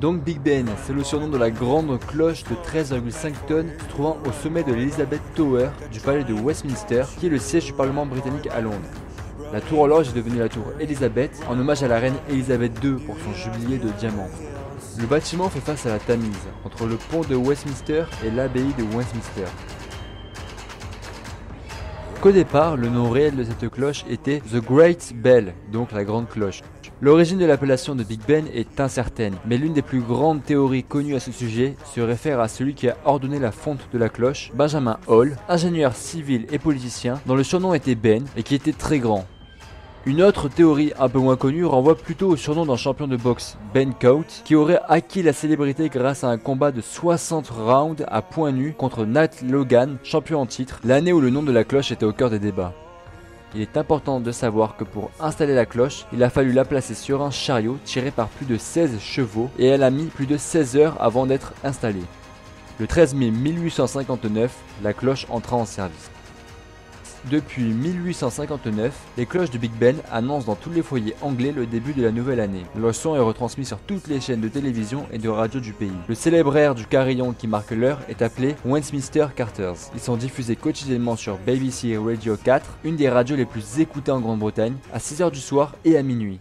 Donc Big Ben, c'est le surnom de la grande cloche de 13,5 tonnes se trouvant au sommet de l'Elizabeth Tower du palais de Westminster, qui est le siège du Parlement britannique à Londres. La tour horloge est devenue la tour Elizabeth en hommage à la reine Elizabeth II pour son jubilé de diamant. Le bâtiment fait face à la Tamise, entre le pont de Westminster et l'abbaye de Westminster. Qu'au départ, le nom réel de cette cloche était The Great Bell, donc la grande cloche. L'origine de l'appellation de Big Ben est incertaine, mais l'une des plus grandes théories connues à ce sujet se réfère à celui qui a ordonné la fonte de la cloche, Benjamin Hall, ingénieur civil et politicien, dont le surnom était Ben et qui était très grand. Une autre théorie un peu moins connue renvoie plutôt au surnom d'un champion de boxe, Ben Coates, qui aurait acquis la célébrité grâce à un combat de 60 rounds à poings nus contre Nat Logan, champion en titre, l'année où le nom de la cloche était au cœur des débats. Il est important de savoir que pour installer la cloche, il a fallu la placer sur un chariot tiré par plus de 16 chevaux et elle a mis plus de 16 heures avant d'être installée. Le 13 mai 1859, la cloche entra en service. Depuis 1859, les cloches de Big Ben annoncent dans tous les foyers anglais le début de la nouvelle année. Leur son est retransmis sur toutes les chaînes de télévision et de radio du pays. Le célèbre air du carillon qui marque l'heure est appelé Westminster Carters. Ils sont diffusés quotidiennement sur BBC Radio 4, une des radios les plus écoutées en Grande-Bretagne, à 6h du soir et à minuit.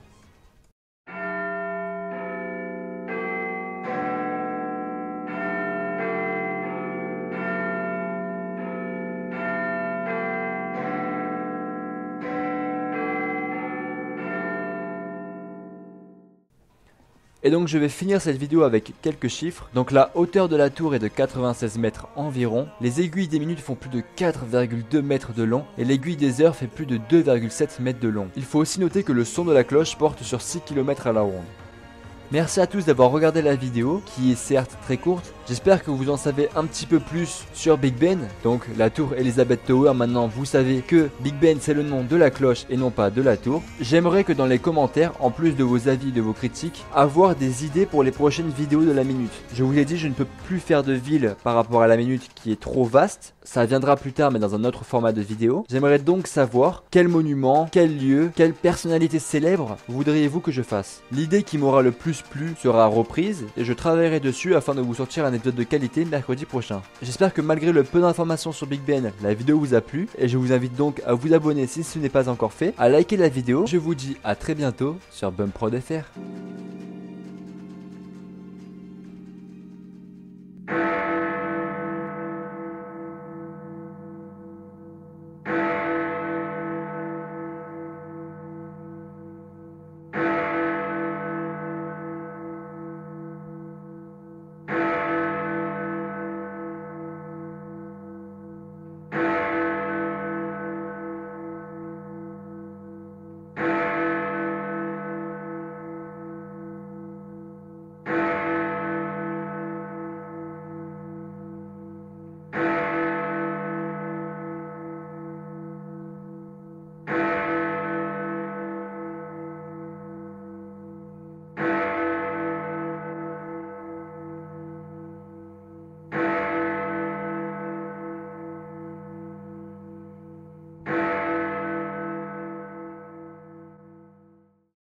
Et donc je vais finir cette vidéo avec quelques chiffres. Donc la hauteur de la tour est de 96 mètres environ. Les aiguilles des minutes font plus de 4,2 mètres de long. Et l'aiguille des heures fait plus de 2,7 mètres de long. Il faut aussi noter que le son de la cloche porte sur 6 km à la ronde. Merci à tous d'avoir regardé la vidéo, qui est certes très courte. J'espère que vous en savez un petit peu plus sur Big Ben, donc la tour Elizabeth Tower. Maintenant vous savez que Big Ben c'est le nom de la cloche et non pas de la tour. J'aimerais que dans les commentaires, en plus de vos avis et de vos critiques, avoir des idées pour les prochaines vidéos de la minute. Je vous l'ai dit, je ne peux plus faire de ville par rapport à la minute qui est trop vaste. Ça viendra plus tard mais dans un autre format de vidéo. J'aimerais donc savoir quel monument, quel lieu, quelle personnalité célèbre voudriez-vous que je fasse. L'idée qui m'aura le plus plu sera reprise et je travaillerai dessus afin de vous sortir un épisode de qualité mercredi prochain. J'espère que malgré le peu d'informations sur Big Ben, la vidéo vous a plu et je vous invite donc à vous abonner si ce n'est pas encore fait, à liker la vidéo. Je vous dis à très bientôt sur BumProd FR.